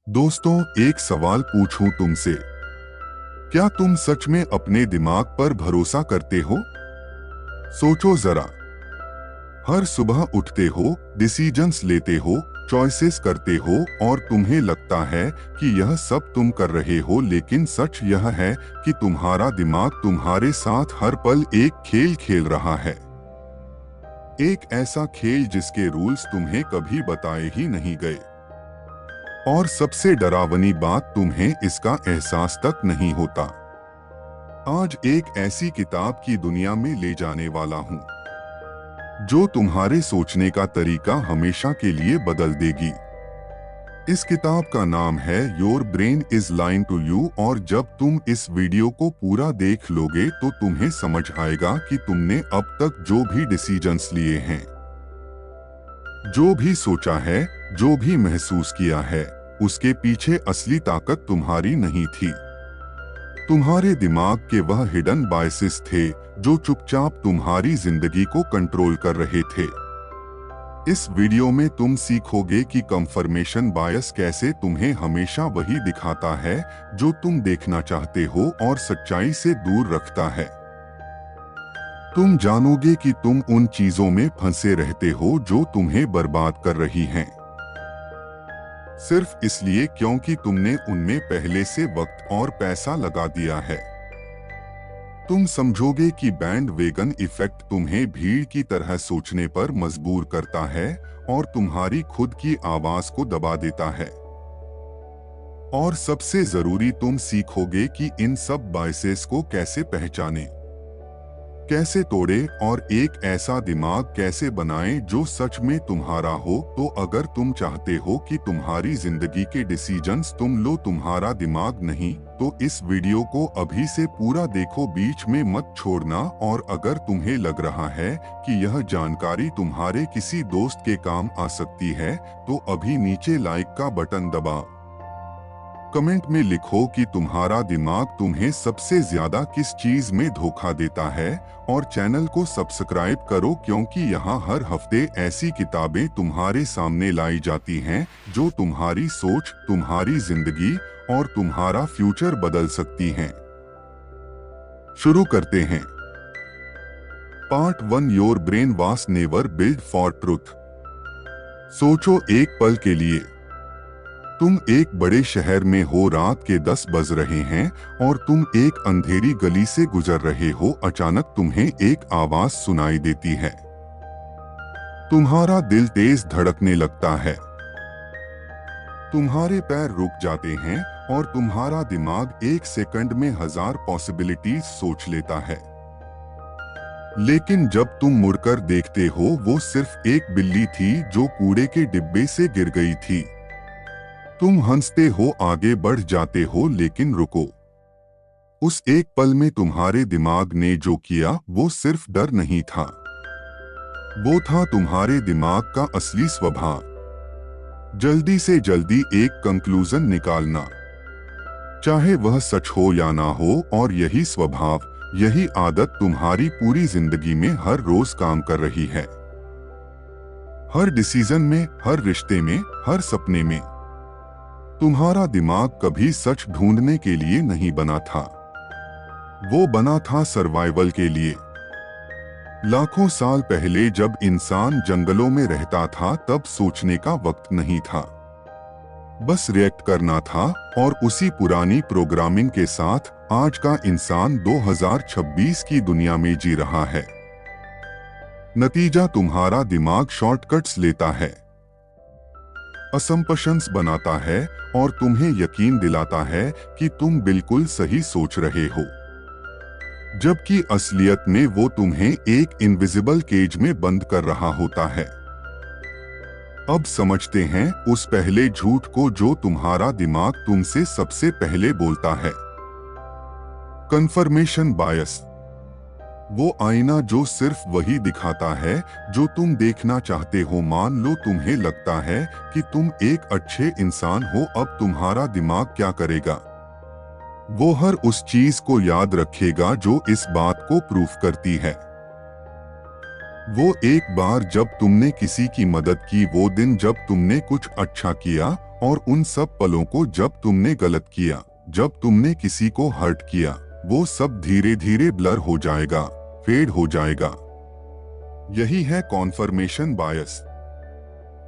दोस्तों, एक सवाल पूछूं तुमसे। क्या तुम सच में अपने दिमाग पर भरोसा करते हो? सोचो जरा। हर सुबह उठते हो, डिसीजंस लेते हो, चॉइसेस करते हो और तुम्हें लगता है कि यह सब तुम कर रहे हो, लेकिन सच यह है कि तुम्हारा दिमाग तुम्हारे साथ हर पल एक खेल खेल रहा है। एक ऐसा खेल जिसके रूल्स तुम्हें कभी बताए ही नहीं गए। और सबसे डरावनी बात, तुम्हें इसका एहसास तक नहीं होता। आज एक ऐसी किताब की दुनिया में ले जाने वाला हूं जो तुम्हारे सोचने का तरीका हमेशा के लिए बदल देगी। इस किताब का नाम है your brain is lying to you, और जब तुम इस वीडियो को पूरा देख लोगे तो तुम्हें समझ आएगा कि तुमने अब तक जो भी डिसीजंस लिए हैं, जो भी सोचा है, जो भी महसूस किया है, उसके पीछे असली ताकत तुम्हारी नहीं थी। तुम्हारे दिमाग के वह हिडन बायसेस थे जो चुपचाप तुम्हारी जिंदगी को कंट्रोल कर रहे थे। इस वीडियो में तुम सीखोगे कि कंफर्मेशन बायस कैसे तुम्हें हमेशा वही दिखाता है जो तुम देखना चाहते हो और सच्चाई से दूर रखता है। तुम जानोगे कि तुम उन चीजों में फंसे रहते हो जो तुम्हें बर्बाद कर रही हैं, सिर्फ इसलिए क्योंकि तुमने उनमें पहले से वक्त और पैसा लगा दिया है। तुम समझोगे कि बैंड वेगन इफेक्ट तुम्हें भीड़ की तरह सोचने पर मजबूर करता है और तुम्हारी खुद की आवाज को दबा देता है। और सबसे जरूरी, तुम सीखोगे कि इन सब बायसेस को कैसे पहचाने, कैसे तोड़े और एक ऐसा दिमाग कैसे बनाएं जो सच में तुम्हारा हो। तो अगर तुम चाहते हो कि तुम्हारी जिंदगी के डिसीजंस तुम लो, तुम्हारा दिमाग नहीं, तो इस वीडियो को अभी से पूरा देखो, बीच में मत छोड़ना। और अगर तुम्हें लग रहा है कि यह जानकारी तुम्हारे किसी दोस्त के काम आ सकती है, तो अभी नीचे लाइक का बटन दबा कमेंट में लिखो कि तुम्हारा दिमाग तुम्हें सबसे ज्यादा किस चीज में धोखा देता है, और चैनल को सब्सक्राइब करो क्योंकि यहाँ हर हफ्ते ऐसी किताबें तुम्हारे सामने लाई जाती हैं जो तुम्हारी सोच, तुम्हारी जिंदगी और तुम्हारा फ्यूचर बदल सकती हैं। शुरू करते हैं। Part 1, your brain was never build for truth. सोचो एक पल के लिए, तुम एक बड़े शहर में हो, रात के 10 बज रहे हैं और तुम एक अंधेरी गली से गुजर रहे हो। अचानक तुम्हें एक आवाज सुनाई देती है। तुम्हारा दिल तेज धड़कने लगता है, तुम्हारे पैर रुक जाते हैं और तुम्हारा दिमाग एक सेकंड में 1000 पॉसिबिलिटीज सोच लेता है। लेकिन जब तुम मुड़कर देखते हो, वो सिर्फ एक बिल्ली थी जो कूड़े के डिब्बे से गिर गई थी। तुम हंसते हो, आगे बढ़ जाते हो, लेकिन रुको। उस एक पल में तुम्हारे दिमाग ने जो किया वो सिर्फ डर नहीं था, वो था तुम्हारे दिमाग का असली स्वभाव। जल्दी से जल्दी एक कंक्लूजन निकालना, चाहे वह सच हो या ना हो। और यही स्वभाव, यही आदत तुम्हारी पूरी जिंदगी में हर रोज काम कर रही है। हर डिसीजन में, हर रिश्ते में, हर सपने में। तुम्हारा दिमाग कभी सच ढूंढने के लिए नहीं बना था, वो बना था सर्वाइवल के लिए। लाखों साल पहले जब इंसान जंगलों में रहता था, तब सोचने का वक्त नहीं था, बस रिएक्ट करना था। और उसी पुरानी प्रोग्रामिंग के साथ आज का इंसान 2026 की दुनिया में जी रहा है। नतीजा, तुम्हारा दिमाग शॉर्टकट्स लेता है, असम्पशंस बनाता है और तुम्हें यकीन दिलाता है कि तुम बिल्कुल सही सोच रहे हो, जबकि असलियत में वो तुम्हें एक इनविजिबल केज में बंद कर रहा होता है। अब समझते हैं उस पहले झूठ को जो तुम्हारा दिमाग तुमसे सबसे पहले बोलता है। कंफर्मेशन बायस, वो आईना जो सिर्फ वही दिखाता है जो तुम देखना चाहते हो। मान लो तुम्हें लगता है कि तुम एक अच्छे इंसान हो, अब तुम्हारा दिमाग क्या करेगा? वो हर उस चीज को याद रखेगा जो इस बात को प्रूफ करती है। वो एक बार जब तुमने किसी की मदद की, वो दिन जब तुमने कुछ अच्छा किया, और उन सब पलों को जब तुमने गलत किया, जब तुमने किसी को हर्ट किया, वो सब धीरे धीरे ब्लर हो जाएगा, फेड हो जाएगा। यही है कॉन्फर्मेशन बायस।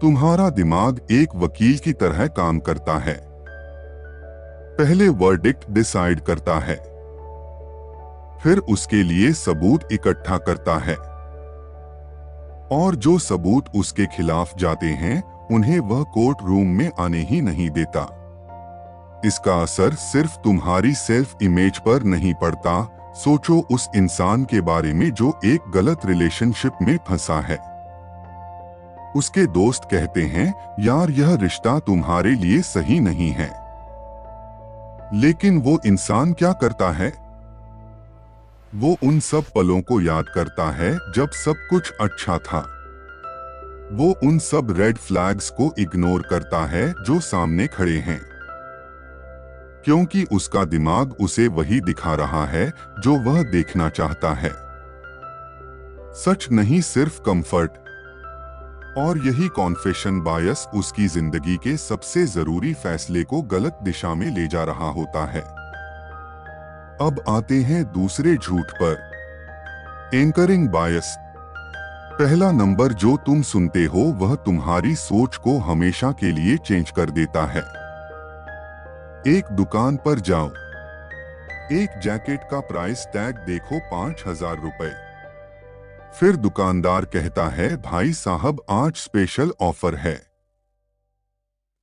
तुम्हारा दिमाग एक वकील की तरह काम करता है। पहले वर्डिक्ट डिसाइड करता है, फिर उसके लिए सबूत इकट्ठा करता है, और जो सबूत उसके खिलाफ जाते हैं उन्हें वह कोर्ट रूम में आने ही नहीं देता। इसका असर सिर्फ तुम्हारी सेल्फ इमेज पर नहीं पड़ता। सोचो उस इंसान के बारे में जो एक गलत रिलेशनशिप में फंसा है। उसके दोस्त कहते हैं, यार यह रिश्ता तुम्हारे लिए सही नहीं है। लेकिन वो इंसान क्या करता है? वो उन सब पलों को याद करता है जब सब कुछ अच्छा था। वो उन सब रेड फ्लैग्स को इग्नोर करता है जो सामने खड़े हैं, क्योंकि उसका दिमाग उसे वही दिखा रहा है जो वह देखना चाहता है। सच नहीं, सिर्फ कंफर्ट। और यही कॉन्फेशन बायस उसकी जिंदगी के सबसे जरूरी फैसले को गलत दिशा में ले जा रहा होता है। अब आते हैं दूसरे झूठ पर, एंकरिंग बायस। पहला नंबर जो तुम सुनते हो वह तुम्हारी सोच को हमेशा के लिए चेंज कर देता है। एक दुकान पर जाओ, एक जैकेट का प्राइस टैग देखो 5,000 रुपए। फिर दुकानदार कहता है, भाई साहब आज स्पेशल ऑफर है,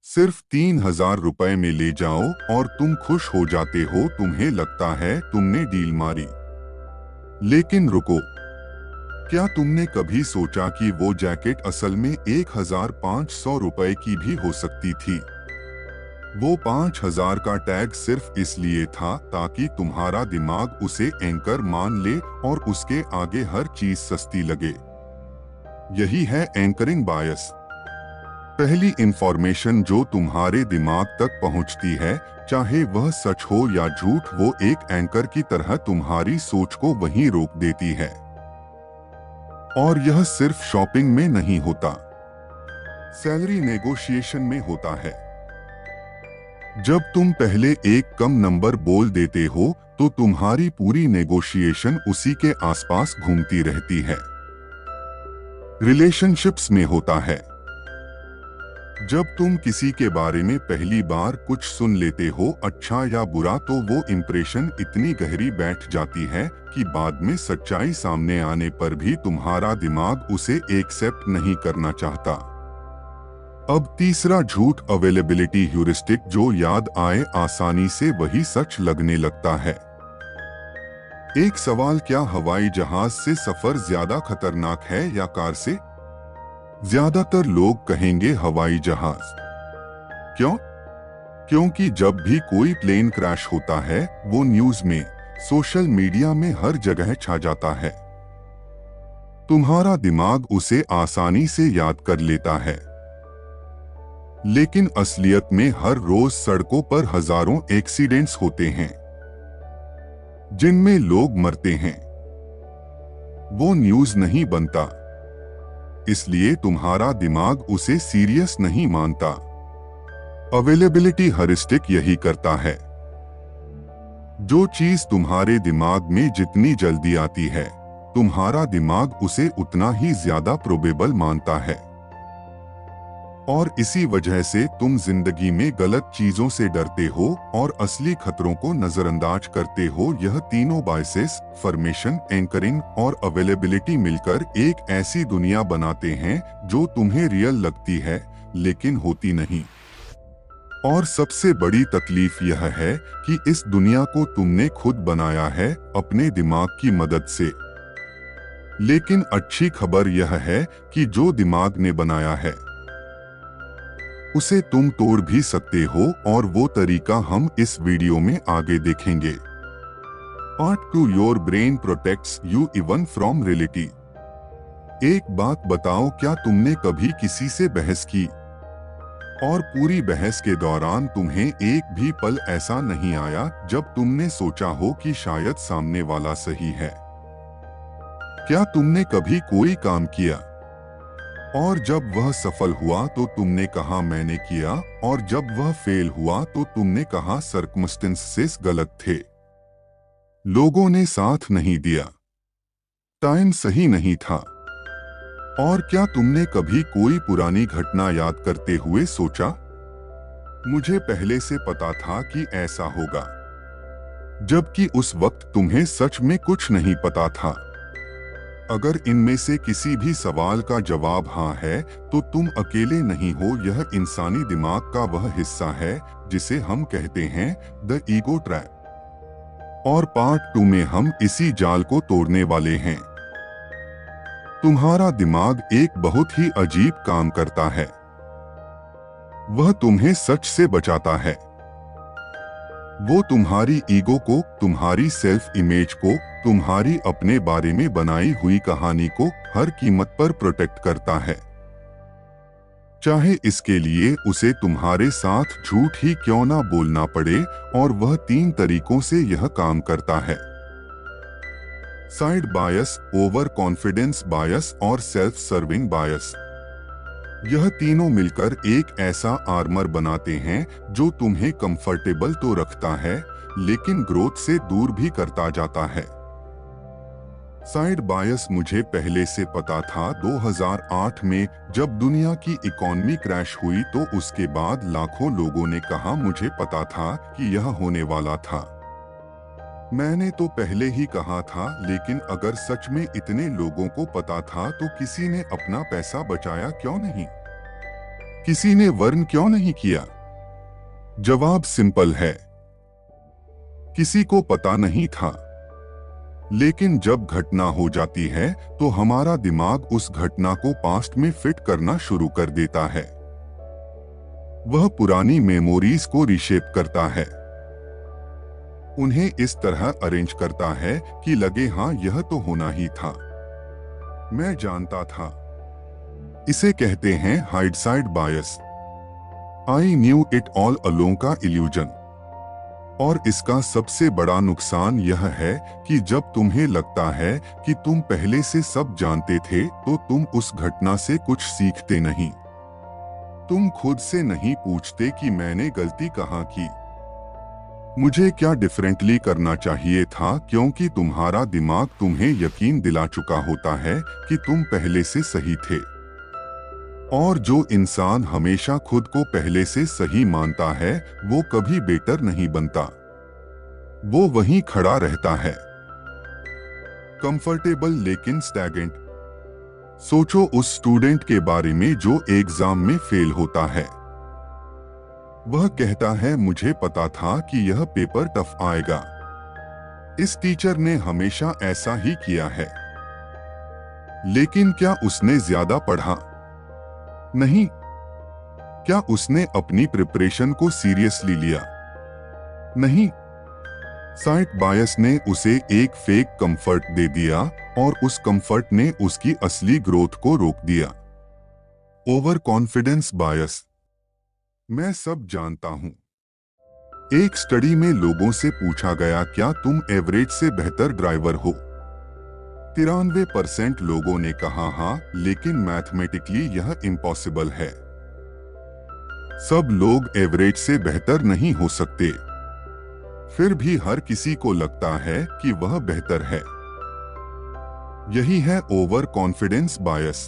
सिर्फ 3,000 रुपए में ले जाओ, और तुम खुश हो जाते हो। तुम्हें लगता है तुमने डील मारी। लेकिन रुको, क्या तुमने कभी सोचा कि वो जैकेट असल में 1,500 रुपए की भी हो सकती थी? वो 5,000 का टैग सिर्फ इसलिए था ताकि तुम्हारा दिमाग उसे एंकर मान ले और उसके आगे हर चीज सस्ती लगे। यही है एंकरिंग बायस। पहली इंफॉर्मेशन जो तुम्हारे दिमाग तक पहुंचती है, चाहे वह सच हो या झूठ, वो एक एंकर की तरह तुम्हारी सोच को वहीं रोक देती है। और यह सिर्फ शॉपिंग में नहीं होता, सैलरी नेगोशिएशन में होता है। जब तुम पहले एक कम नंबर बोल देते हो तो तुम्हारी पूरी नेगोशिएशन उसी के आसपास घूमती रहती है। रिलेशनशिप्स में होता है, जब तुम किसी के बारे में पहली बार कुछ सुन लेते हो, अच्छा या बुरा, तो वो इंप्रेशन इतनी गहरी बैठ जाती है कि बाद में सच्चाई सामने आने पर भी तुम्हारा दिमाग उसे एक्सेप्ट नहीं करना चाहता। अब तीसरा झूठ, अवेलेबिलिटी ह्यूरिस्टिक, जो याद आए आसानी से वही सच लगने लगता है। एक सवाल, क्या हवाई जहाज से सफर ज्यादा खतरनाक है या कार से? ज्यादातर लोग कहेंगे हवाई जहाज। क्यों? क्योंकि जब भी कोई प्लेन क्रैश होता है वो न्यूज में, सोशल मीडिया में हर जगह छा जाता है। तुम्हारा दिमाग उसे आसानी से याद कर लेता है। लेकिन असलियत में हर रोज सड़कों पर हजारों एक्सीडेंट्स होते हैं जिनमें लोग मरते हैं। वो न्यूज नहीं बनता, इसलिए तुम्हारा दिमाग उसे सीरियस नहीं मानता। अवेलेबिलिटी ह्यूरिस्टिक यही करता है। जो चीज तुम्हारे दिमाग में जितनी जल्दी आती है, तुम्हारा दिमाग उसे उतना ही ज्यादा प्रोबेबल मानता है। और इसी वजह से तुम जिंदगी में गलत चीजों से डरते हो और असली खतरों को नजरअंदाज करते हो। यह तीनों बायसेस, फॉर्मेशन, एंकरिंग और अवेलेबिलिटी मिलकर एक ऐसी दुनिया बनाते हैं जो तुम्हें रियल लगती है लेकिन होती नहीं। और सबसे बड़ी तकलीफ यह है कि इस दुनिया को तुमने खुद बनाया है अपने दिमाग की मदद से। लेकिन अच्छी खबर यह है कि जो दिमाग ने बनाया है उसे तुम तोड़ भी सकते हो, और वो तरीका हम इस वीडियो में आगे देखेंगे। Part 2, your brain protects you even from reality. एक बात बताओ, क्या तुमने कभी किसी से बहस की और पूरी बहस के दौरान तुम्हें एक भी पल ऐसा नहीं आया जब तुमने सोचा हो कि शायद सामने वाला सही है? क्या तुमने कभी कोई काम किया और जब वह सफल हुआ तो तुमने कहा मैंने किया, और जब वह फेल हुआ तो तुमने कहा सर्कमस्टेंसेस गलत थे, लोगों ने साथ नहीं दिया, टाइम सही नहीं था। और क्या तुमने कभी कोई पुरानी घटना याद करते हुए सोचा, मुझे पहले से पता था कि ऐसा होगा, जबकि उस वक्त तुम्हें सच में कुछ नहीं पता था? अगर इनमें से किसी भी सवाल का जवाब हाँ है, तो तुम अकेले नहीं हो। यह इंसानी दिमाग का वह हिस्सा है जिसे हम कहते हैं द ईगो ट्रैप। और पार्ट 2 में हम इसी जाल को तोड़ने वाले हैं। तुम्हारा दिमाग एक बहुत ही अजीब काम करता है। वह तुम्हें सच से बचाता है। वो तुम्हारी ईगो को, तुम्हारी सेल्फ इमेज को, तुम्हारी अपने बारे में बनाई हुई कहानी को हर कीमत पर प्रोटेक्ट करता है, चाहे इसके लिए उसे तुम्हारे साथ झूठ ही क्यों ना बोलना पड़े। और वह 3 तरीकों से यह काम करता है: साइड बायस, ओवर कॉन्फिडेंस बायस और सेल्फ सर्विंग बायस। यह तीनों मिलकर एक ऐसा आर्मर बनाते हैं जो तुम्हें कंफर्टेबल तो रखता है, लेकिन ग्रोथ से दूर भी करता जाता है। साइड बायस मुझे पहले से पता था। 2008 में जब दुनिया की इकोनॉमी क्रैश हुई तो उसके बाद लाखों लोगों ने कहा मुझे पता था कि यह होने वाला था। मैंने तो पहले ही कहा था, लेकिन अगर सच में इतने लोगों को पता था तो किसी ने अपना पैसा बचाया क्यों नहीं? किसी ने वर्ण क्यों नहीं किया? जवाब सिंपल है, किसी को पता नहीं था। लेकिन जब घटना हो जाती है तो हमारा दिमाग उस घटना को पास्ट में फिट करना शुरू कर देता है। वह पुरानी मेमोरीज को रीशेप करता है, उन्हें इस तरह अरेंज करता है कि लगे हाँ यह तो होना ही था, मैं जानता था। इसे कहते हैं hindsight bias, I knew it all along का इल्यूजन। और इसका सबसे बड़ा नुकसान यह है कि जब तुम्हें लगता है कि तुम पहले से सब जानते थे तो तुम उस घटना से कुछ सीखते नहीं। तुम खुद से नहीं पूछते कि मैंने गलती कहाँ की, मुझे क्या डिफरेंटली करना चाहिए था, क्योंकि तुम्हारा दिमाग तुम्हें यकीन दिला चुका होता है कि तुम पहले से सही थे। और जो इंसान हमेशा खुद को पहले से सही मानता है वो कभी बेटर नहीं बनता, वो वहीं खड़ा रहता है, कंफर्टेबल लेकिन स्टैगनेंट। सोचो उस स्टूडेंट के बारे में जो एग्जाम में फेल होता है। वह कहता है मुझे पता था कि यह पेपर टफ आएगा, इस टीचर ने हमेशा ऐसा ही किया है। लेकिन क्या उसने ज्यादा पढ़ा? नहीं। क्या उसने अपनी प्रिपरेशन को सीरियसली लिया? नहीं। साइट बायस ने उसे एक फेक कंफर्ट दे दिया और उस कंफर्ट ने उसकी असली ग्रोथ को रोक दिया। ओवर कॉन्फिडेंस बायस, मैं सब जानता हूं। एक स्टडी में लोगों से पूछा गया क्या तुम एवरेज से बेहतर ड्राइवर हो? 93% लोगों ने कहा हाँ, लेकिन मैथमेटिकली यह इम्पॉसिबल है। सब लोग एवरेज से बेहतर नहीं हो सकते, फिर भी हर किसी को लगता है कि वह बेहतर है। यही है ओवर कॉन्फिडेंस बायस।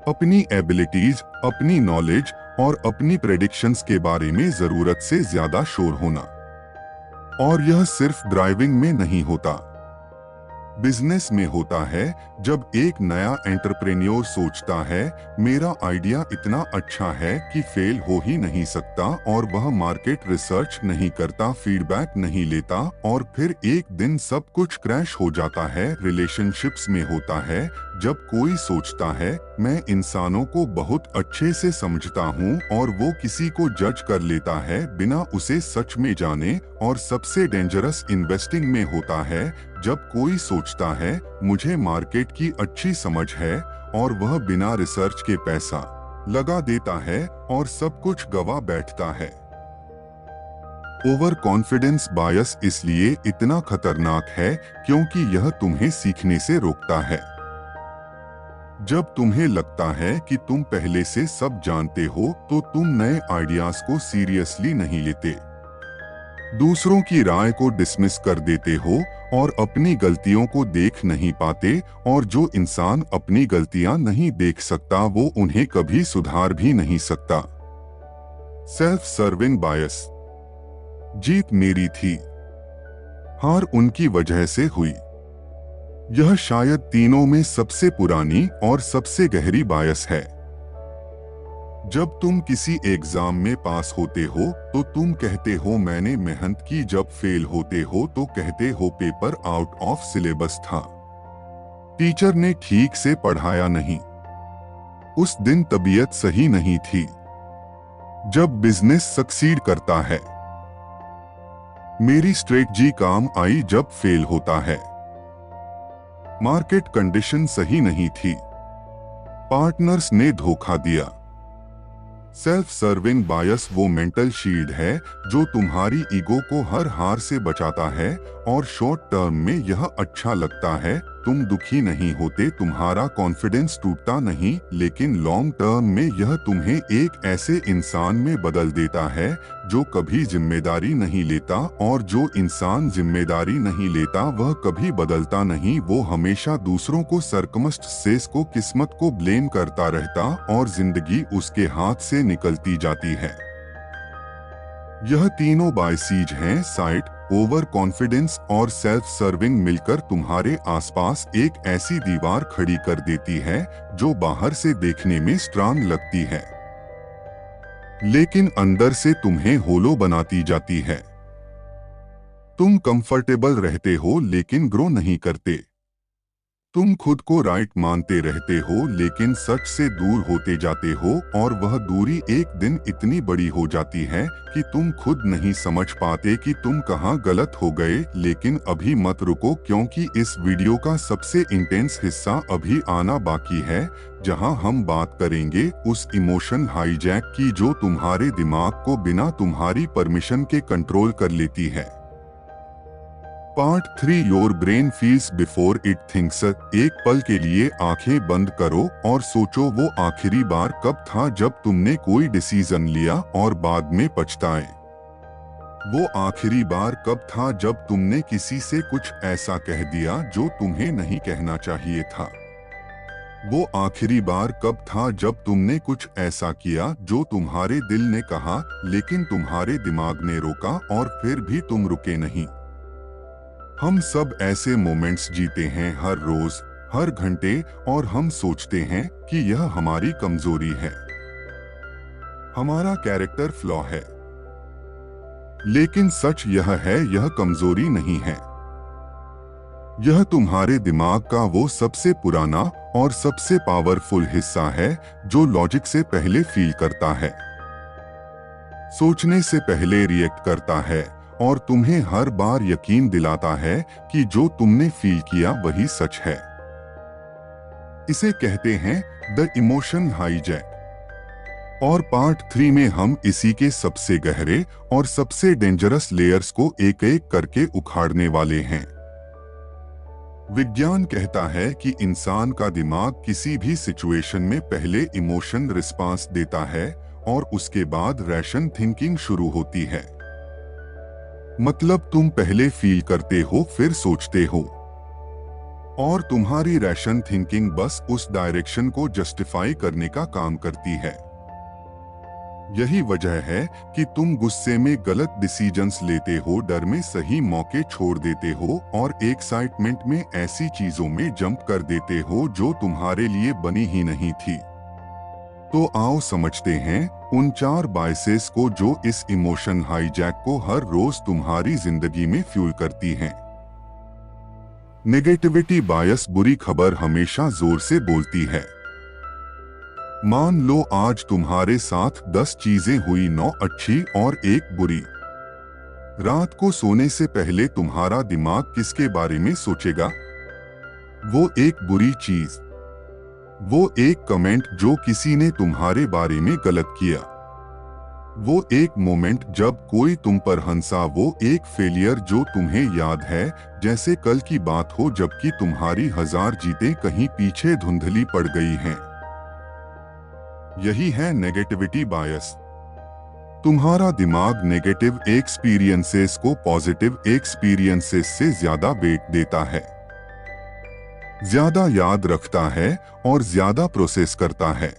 अपनी एबिलिटीज, अपनी नॉलेज और अपनी प्रेडिक्शंस के बारे में जरूरत से ज्यादा श्योर होना। और यह सिर्फ ड्राइविंग में नहीं होता, बिजनेस में होता है। जब एक नया एंटरप्रेन्योर सोचता है मेरा आइडिया इतना अच्छा है कि फेल हो ही नहीं सकता, और वह मार्केट रिसर्च नहीं करता, फीडबैक नहीं लेता, और फिर एक दिन सब कुछ क्रैश हो जाता है। रिलेशनशिप्स में होता है, जब कोई सोचता है मैं इंसानों को बहुत अच्छे से समझता हूँ, और वो किसी को जज कर लेता है बिना उसे सच में जाने। और सबसे डेंजरस इन्वेस्टिंग में होता है, जब कोई सोचता है मुझे मार्केट की अच्छी समझ है, और वह बिना रिसर्च के पैसा लगा देता है और सब कुछ गवा बैठता है। ओवर कॉन्फिडेंस बायस इसलिए इतना खतरनाक है क्योंकि यह तुम्हें सीखने से रोकता है। जब तुम्हें लगता है कि तुम पहले से सब जानते हो तो तुम नए आइडियाज को सीरियसली नहीं लेते, दूसरों की राय को डिसमिस कर देते हो और अपनी गलतियों को देख नहीं पाते, और जो इंसान अपनी गलतियां नहीं देख सकता वो उन्हें कभी सुधार भी नहीं सकता। सेल्फ सर्विंग बायस। जीत मेरी थी, हार उनकी वजह से हुई। यह शायद तीनों में सबसे पुरानी और सबसे गहरी बायस है। जब तुम किसी एग्जाम में पास होते हो तो तुम कहते हो मैंने मेहनत की, जब फेल होते हो तो कहते हो पेपर आउट ऑफ सिलेबस था, टीचर ने ठीक से पढ़ाया नहीं, उस दिन तबीयत सही नहीं थी। जब बिजनेस सक्सीड करता है, मेरी स्ट्रेटजी काम आई जब फेल होता है, मार्केट कंडीशन सही नहीं थी, पार्टनर्स ने धोखा दिया। सेल्फ सर्विंग बायस वो मेंटल शील्ड है जो तुम्हारी ईगो को हर हार से बचाता है, और शॉर्ट टर्म में यह अच्छा लगता है, तुम दुखी नहीं होते, तुम्हारा कॉन्फिडेंस टूटता नहीं, लेकिन लॉन्ग टर्म में यह तुम्हें एक ऐसे इंसान में बदल देता है जो कभी जिम्मेदारी नहीं लेता, और जो इंसान जिम्मेदारी नहीं लेता वह कभी बदलता नहीं, वो हमेशा दूसरों को सर्कमस्टेंसेस को, किस्मत को ब्लेम करता रहता, और जिंदगी उसके हाथ से निकलती जाती है। यह तीनों बायसीज हैं, साइट, ओवर कॉन्फिडेंस और सेल्फ सर्विंग, मिलकर तुम्हारे आसपास एक ऐसी दीवार खड़ी कर देती है जो बाहर से देखने में स्ट्रांग लगती है, लेकिन अंदर से तुम्हें होलो बनाती जाती है। तुम कंफर्टेबल रहते हो लेकिन ग्रो नहीं करते, तुम खुद को राइट मानते रहते हो लेकिन सच से दूर होते जाते हो, और वह दूरी एक दिन इतनी बड़ी हो जाती है कि तुम खुद नहीं समझ पाते कि तुम कहाँ गलत हो गए। लेकिन अभी मत रुको, क्योंकि इस वीडियो का सबसे इंटेंस हिस्सा अभी आना बाकी है, जहां हम बात करेंगे उस इमोशन हाईजैक की जो तुम्हारे दिमाग को बिना तुम्हारी परमिशन के कंट्रोल कर लेती है। Part 3, your brain feels before it thinks. एक पल के लिए आंखें बंद करो और सोचो वो आखिरी बार कब था जब तुमने कोई डिसीजन लिया और बाद में पछताए। वो आखिरी बार कब था जब तुमने किसी से कुछ ऐसा कह दिया जो तुम्हें नहीं कहना चाहिए था। वो आखिरी बार कब था जब तुमने कुछ ऐसा किया जो तुम्हारे दिल ने कहा लेकिन तुम्हारे दिमाग ने रोका, और फिर भी तुम रुके नहीं। हम सब ऐसे मोमेंट्स जीते हैं हर रोज, हर घंटे, और हम सोचते हैं कि यह हमारी कमजोरी है, हमारा कैरेक्टर फ्लॉ है। लेकिन सच यह है, यह कमजोरी नहीं है। यह तुम्हारे दिमाग का वो सबसे पुराना और सबसे पावरफुल हिस्सा है जो लॉजिक से पहले फील करता है, सोचने से पहले रिएक्ट करता है, और तुम्हें हर बार यकीन दिलाता है कि जो तुमने फील किया वही सच है। इसे कहते हैं द इमोशन हाईजैक। और पार्ट 3 में हम इसी के सबसे गहरे और सबसे डेंजरस लेयर्स को एक एक करके उखाड़ने वाले हैं। विज्ञान कहता है कि इंसान का दिमाग किसी भी सिचुएशन में पहले इमोशन रिस्पांस देता है और उसके बाद रैशन थिंकिंग शुरू होती है। मतलब तुम पहले फील करते हो फिर सोचते हो, और तुम्हारी रैशन थिंकिंग बस उस डायरेक्शन को जस्टिफाई करने का काम करती है। यही वजह है कि तुम गुस्से में गलत डिसीजंस लेते हो, डर में सही मौके छोड़ देते हो, और एक्साइटमेंट में ऐसी चीजों में जंप कर देते हो जो तुम्हारे लिए बनी ही नहीं थी। तो आओ समझते हैं उन 4 बायसेस को जो इस इमोशन हाईजैक को हर रोज तुम्हारी जिंदगी में फ्यूल करती हैं। नेगेटिविटी बायस, बुरी खबर हमेशा जोर से बोलती है। मान लो आज तुम्हारे साथ 10 चीजें हुई, 9 अच्छी और 1 बुरी। रात को सोने से पहले तुम्हारा दिमाग किसके बारे में सोचेगा? वो एक बुरी चीज, वो एक कमेंट जो किसी ने तुम्हारे बारे में गलत किया, वो एक मोमेंट जब कोई तुम पर हंसा, वो एक फेलियर जो तुम्हें याद है जैसे कल की बात हो, जबकि तुम्हारी 1000 जीतें कहीं पीछे धुंधली पड़ गई हैं। यही है नेगेटिविटी बायस। तुम्हारा दिमाग नेगेटिव एक्सपीरियंसेस को पॉजिटिव एक्सपीरियंसेस से ज्यादा वेट देता है, ज्यादा याद रखता है और ज्यादा प्रोसेस करता है।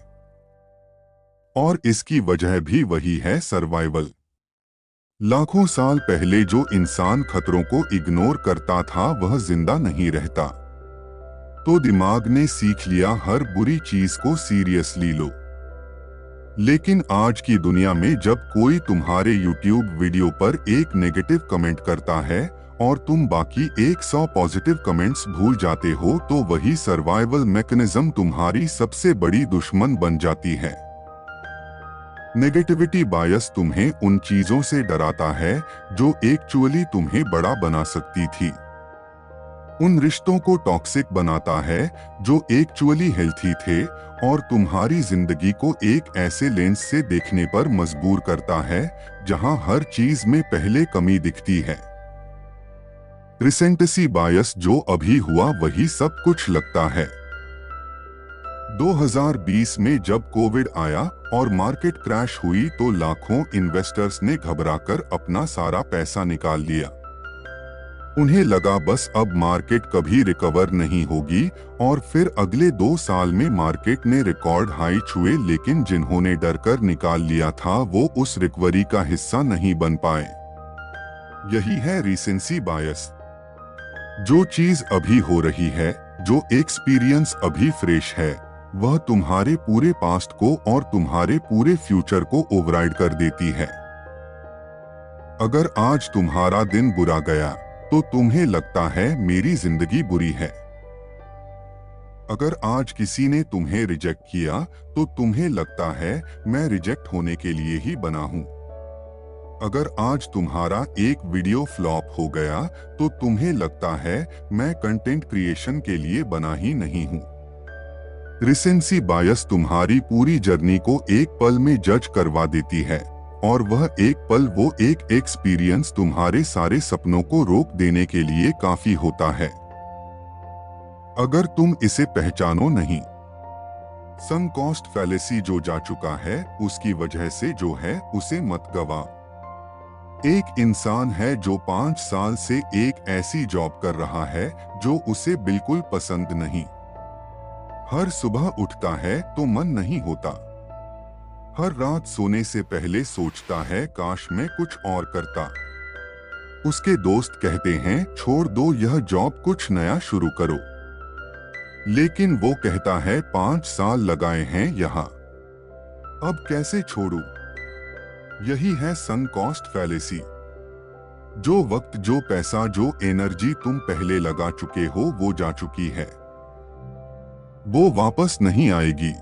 और इसकी वजह भी वही है, सर्वाइवल। लाखों साल पहले जो इंसान खतरों को इग्नोर करता था वह जिंदा नहीं रहता। तो दिमाग ने सीख लिया हर बुरी चीज को सीरियसली लो। लेकिन आज की दुनिया में जब कोई तुम्हारे YouTube वीडियो पर एक नेगेटिव कमेंट करता है और तुम बाकी 100 पॉजिटिव कमेंट्स भूल जाते हो, तो वही सर्वाइवल मैकेनिज्म तुम्हारी सबसे बड़ी दुश्मन बन जाती है। नेगेटिविटी बायस तुम्हें उन चीजों से डराता है जो एक्चुअली तुम्हें बड़ा बना सकती थी। उन रिश्तों को टॉक्सिक बनाता है जो एक्चुअली हेल्थी थे, और तुम्हारी जिंदगी को एक ऐसे लेंस से देखने पर मजबूर करता है जहां हर चीज में पहले कमी दिखती है। रिसेंटेसी बायस, जो अभी हुआ वही सब कुछ लगता है। 2020 में जब कोविड आया और मार्केट क्रैश हुई तो लाखों इन्वेस्टर्स ने घबराकर अपना सारा पैसा निकाल लिया। उन्हें लगा बस अब मार्केट कभी रिकवर नहीं होगी, और फिर अगले 2 साल में मार्केट ने रिकॉर्ड हाई छुए, लेकिन जिन्होंने डरकर निकाल लिया था वो उस रिकवरी का हिस्सा नहीं बन पाए। यही है रीसेंसी बायस। जो चीज अभी हो रही है, जो एक्सपीरियंस अभी फ्रेश है, वह तुम्हारे पूरे पास्ट को और तुम्हारे पूरे फ्यूचर को ओवरराइड कर देती है। अगर आज तुम्हारा दिन बुरा गया तो तुम्हें लगता है मेरी जिंदगी बुरी है। अगर आज किसी ने तुम्हें रिजेक्ट किया तो तुम्हें लगता है मैं रिजेक्ट होने के लिए ही बना हूं। अगर आज तुम्हारा एक वीडियो फ्लॉप हो गया तो तुम्हें लगता है मैं कंटेंट क्रिएशन के लिए बना ही नहीं हूं। रिसेंसी बायस तुम्हारी पूरी जर्नी को एक पल में जज करवा देती है, और वह एक पल, वो एक एक्सपीरियंस तुम्हारे सारे सपनों को रोक देने के लिए काफी होता है। अगर तुम इसे पहचानो नहीं, सम कॉस्ट फैलेसी जो जा चुका है उसकी वजह से जो है उसे मत गवा। एक इंसान है जो 5 साल से एक ऐसी जॉब कर रहा है जो उसे बिल्कुल पसंद नहीं। हर सुबह उठता है तो मन नहीं होता। हर रात सोने से पहले सोचता है काश मैं कुछ और करता। उसके दोस्त कहते हैं छोड़ दो यह जॉब, कुछ नया शुरू करो। लेकिन वो कहता है 5 साल लगाए हैं यहाँ, अब कैसे छोड़ूं? यही है सम कॉस्ट फैलेसी। जो वक्त, जो पैसा, जो एनर्जी तुम पहले लगा चुके हो वो जा चुकी है। वो वापस नहीं आएगी,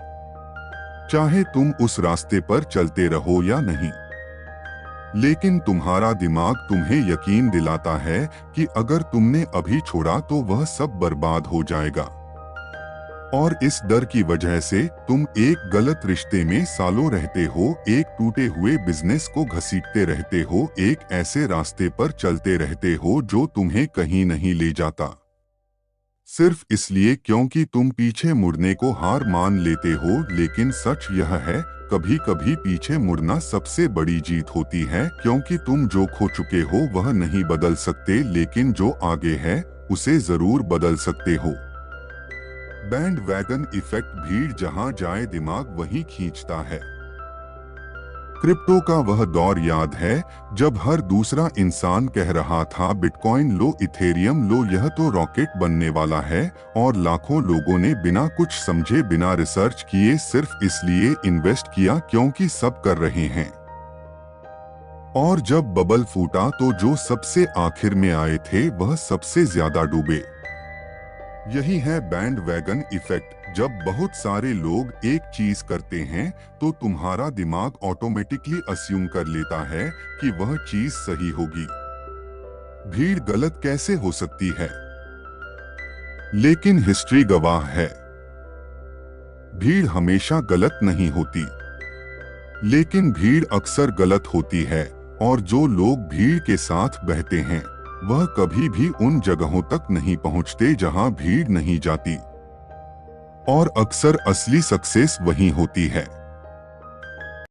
चाहे तुम उस रास्ते पर चलते रहो या नहीं। लेकिन तुम्हारा दिमाग तुम्हें यकीन दिलाता है कि अगर तुमने अभी छोड़ा तो वह सब बर्बाद हो जाएगा। और इस डर की वजह से तुम एक गलत रिश्ते में सालों रहते हो, एक टूटे हुए बिजनेस को घसीटते रहते हो, एक ऐसे रास्ते पर चलते रहते हो जो तुम्हें कहीं नहीं ले जाता, सिर्फ इसलिए क्योंकि तुम पीछे मुड़ने को हार मान लेते हो। लेकिन सच यह है, कभी कभी पीछे मुड़ना सबसे बड़ी जीत होती है, क्योंकि तुम जो खो चुके हो वह नहीं बदल सकते, लेकिन जो आगे है उसे जरूर बदल सकते हो। बैंड वैगन इफेक्ट, भीड़ जहां जाए दिमाग वहीं खींचता है। क्रिप्टो का वह दौर याद है जब हर दूसरा इंसान कह रहा था बिटकॉइन लो, इथेरियम लो, यह तो रॉकेट बनने वाला है, और लाखों लोगों ने बिना कुछ समझे, बिना रिसर्च किए, सिर्फ इसलिए इन्वेस्ट किया क्योंकि सब कर रहे हैं। और जब बबल फूटा तो जो सबसे आखिर में आए थे वह सबसे ज्यादा डूबे। यही है बैंड वैगन इफेक्ट। जब बहुत सारे लोग एक चीज करते हैं तो तुम्हारा दिमाग ऑटोमेटिकली अस्यूम कर लेता है कि वह चीज सही होगी। भीड़ गलत कैसे हो सकती है? लेकिन हिस्ट्री गवाह है, भीड़ हमेशा गलत नहीं होती। लेकिन भीड़ अक्सर गलत होती है और जो लोग भीड़ के साथ बहते हैं वह कभी भी उन जगहों तक नहीं पहुंचते जहां भीड़ नहीं जाती। और अक्सर असली सक्सेस वहीं होती है।